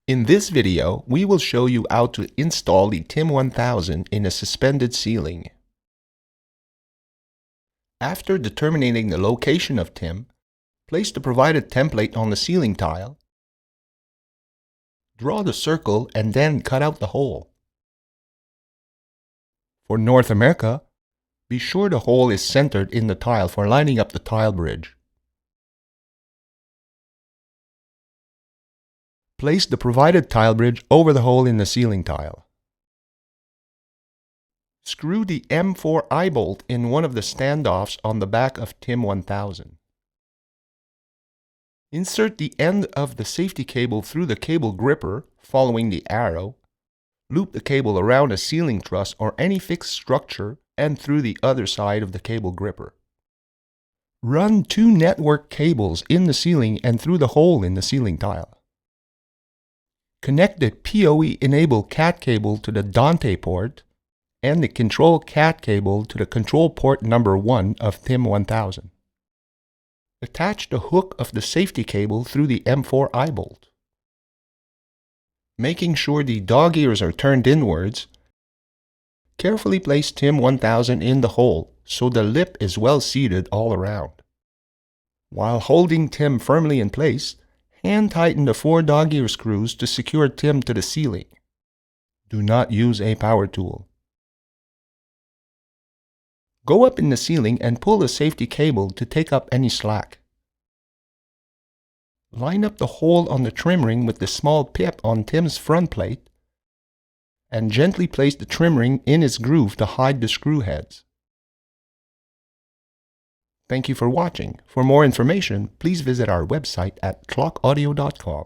In this video, we will show you how to install the TIM-1000 in a suspended ceiling. After determining the location of TIM, place the provided template on the ceiling tile, draw the circle and then cut out the hole. For North America, be sure the hole is centered in the tile for lining up the tile bridge. Place the provided tile bridge over the hole in the ceiling tile. Screw the M4 eye bolt in one of the standoffs on the back of TIM-1000. Insert the end of the safety cable through the cable gripper, following the arrow. Loop the cable around a ceiling truss or any fixed structure and through the other side of the cable gripper. Run 2 network cables in the ceiling and through the hole in the ceiling tile. Connect the PoE Enable CAT cable to the Dante port and the Control CAT cable to the control port number 1 of TIM-1000. Attach the hook of the safety cable through the M4 eye bolt. Making sure the dog ears are turned inwards, carefully place TIM-1000 in the hole so the lip is well seated all around. While holding TIM firmly in place, hand tighten the 4 dog ear screws to secure TIM to the ceiling. Do not use a power tool. Go up in the ceiling and pull the safety cable to take up any slack. Line up the hole on the trim ring with the small pip on TIM's front plate and gently place the trim ring in its groove to hide the screw heads. Thank you for watching. For more information, please visit our website at clockaudio.com.